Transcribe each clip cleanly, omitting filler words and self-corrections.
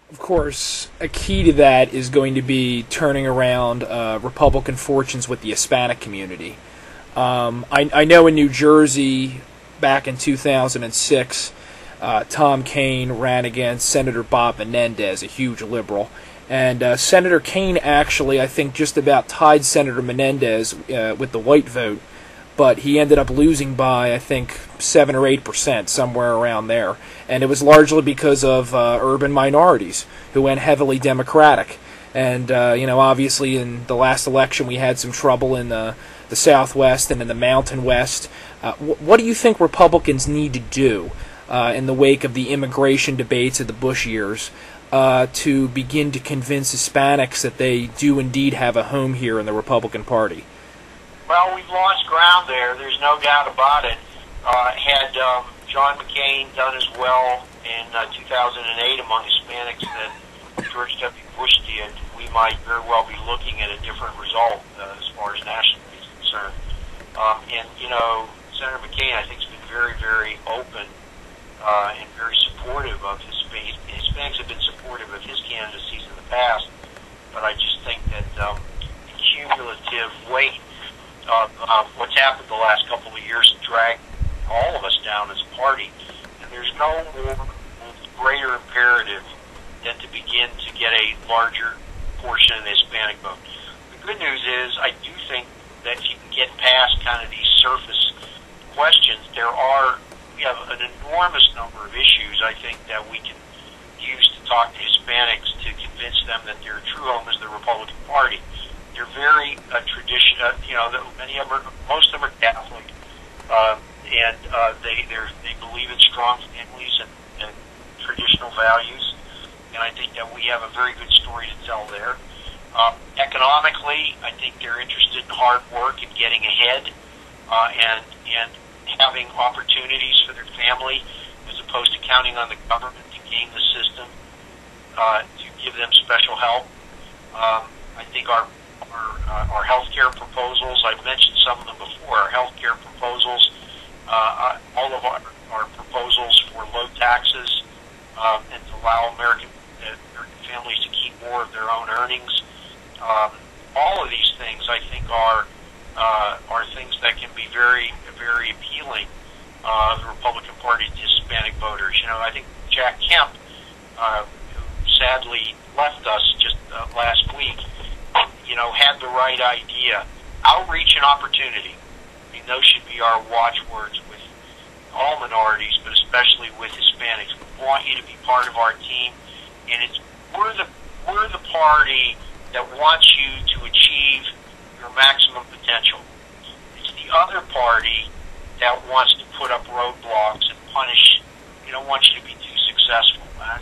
Of course, a key to that is going to be turning around Republican fortunes with the Hispanic community. I know in New Jersey, back in 2006, Tom Kaine ran against Senator Bob Menendez, a huge liberal. And Senator Kaine actually, I think, just about tied Senator Menendez with the white vote, but he ended up losing by, I think, 7 or 8%, somewhere around there. And it was largely because of urban minorities who went heavily Democratic. And, obviously in the last election we had some trouble in the Southwest and in the Mountain West. What do you think Republicans need to do in the wake of the immigration debates of the Bush years to begin to convince Hispanics that they do indeed have a home here in the Republican Party? Well, we've lost ground there. There's no doubt about it. Had John McCain done as well in 2008 among Hispanics that George W. Bush did, we might very well be looking at a different result as far as nationally is concerned. Senator McCain, I think, has been very, very open and very supportive of Hispanics. Hispanics have been supportive of his candidacies in the past, but I just think that the cumulative weight of what's happened the last couple of years to drag all of us down as a party. And there's no more greater imperative than to begin to get a larger portion of the Hispanic vote. The good news is I do think that if you can get past kind of these surface questions, we have an enormous number of issues, I think, that we can use to talk to Hispanics to convince them that their true home is the Republican Party. They're very traditional. Most of them are Catholic, and they believe in strong families and traditional values. And I think that we have a very good story to tell there. Economically, I think they're interested in hard work and getting ahead, and having opportunities for their family, as opposed to counting on the government to game the system to give them special help. I think our healthcare proposals, I've mentioned some of them before, our healthcare proposals, all of our proposals for low taxes and to allow American families to keep more of their own earnings. All of these things, I think, are things that can be very, very appealing to the Republican Party to Hispanic voters. I think Jack Kemp, who sadly left us just last week, had the right idea. Outreach and opportunity. I mean, those should be our watchwords with all minorities, but especially with Hispanics. We want you to be part of our team, and we're the party that wants you to achieve your maximum potential. It's the other party that wants to put up roadblocks and punish. We don't want you to be too successful. I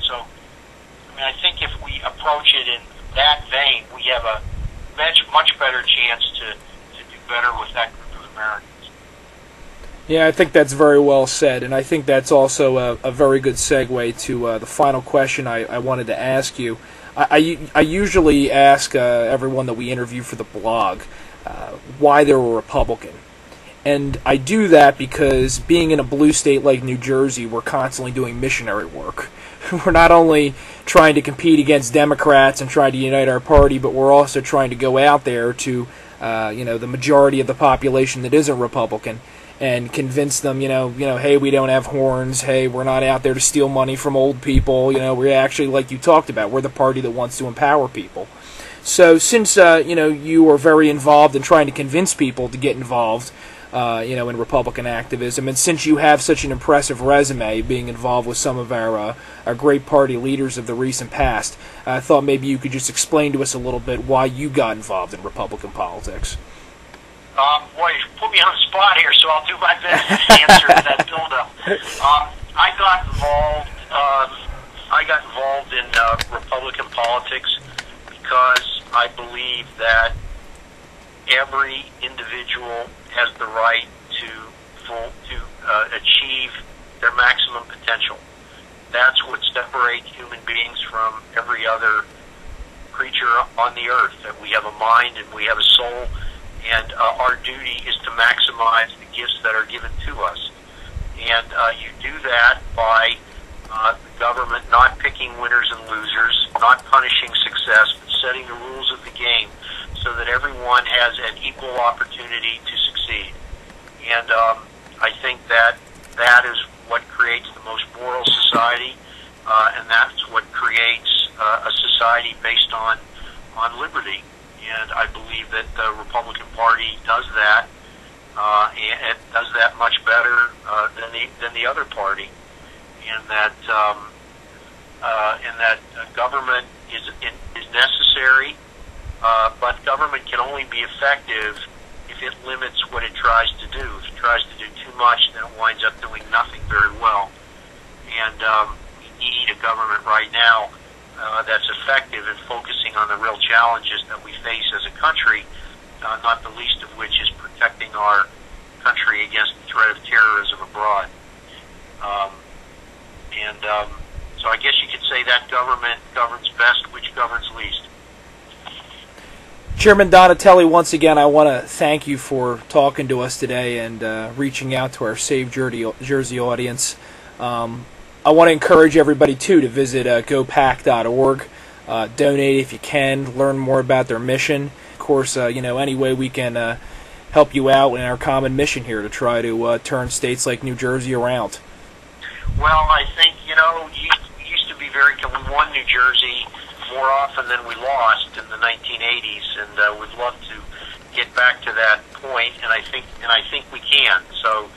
think if we approach it in that vein, we have a much better chance to do better with that group of Americans. Yeah, I think that's very well said, and I think that's also a very good segue to the final question I wanted to ask you. I usually ask everyone that we interview for the blog why they're a Republican. And I do that because being in a blue state like New Jersey, we're constantly doing missionary work. We're not only trying to compete against Democrats and trying to unite our party, but we're also trying to go out there to the majority of the population that isn't Republican and convince them, hey, we don't have horns. Hey, we're not out there to steal money from old people. We're actually, like you talked about, we're the party that wants to empower people. So since you are very involved in trying to convince people to get involved, in Republican activism, and since you have such an impressive resume, being involved with some of our great party leaders of the recent past, I thought maybe you could just explain to us a little bit why you got involved in Republican politics. Boy, you put me on the spot here, so I'll do my best to answer that build-up. I got involved in Republican politics because I believe that every individual has the right to achieve their maximum potential. That's what separates human beings from every other creature on the earth, that we have a mind and we have a soul, and our duty is to maximize the gifts that are given to us. And you do that by the government not picking winners and losers, equal opportunity to succeed. And I think that that is what creates the most moral society, and that's what creates a society based on liberty. And I believe that the Republican Party does that, and it does that much better than the other party. And that government is necessary, but government can only be effective if it limits what it tries to do. If it tries to do too much, then it winds up doing nothing very well. And we need a government right now that's effective in focusing on the real challenges that we face as a country, not the least of which is protecting our country against the threat of terrorism abroad. So I guess you could say that government governs best, which governs least. Chairman Donatelli, once again, I want to thank you for talking to us today and reaching out to our Save Jersey audience. I want to encourage everybody, too, to visit GOPAC.org. Donate if you can, learn more about their mission. Of course, any way we can help you out in our common mission here to try to turn states like New Jersey around. Well, I think, it used to be we won New Jersey more often than we lost in the 1980s, and we'd love to get back to that point, and I think we can. So,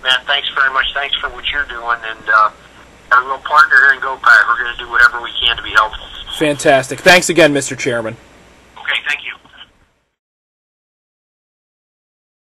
Matt, thanks very much. Thanks for what you're doing, and our real partner here in GOPAC, we're going to do whatever we can to be helpful. Fantastic. Thanks again, Mr. Chairman.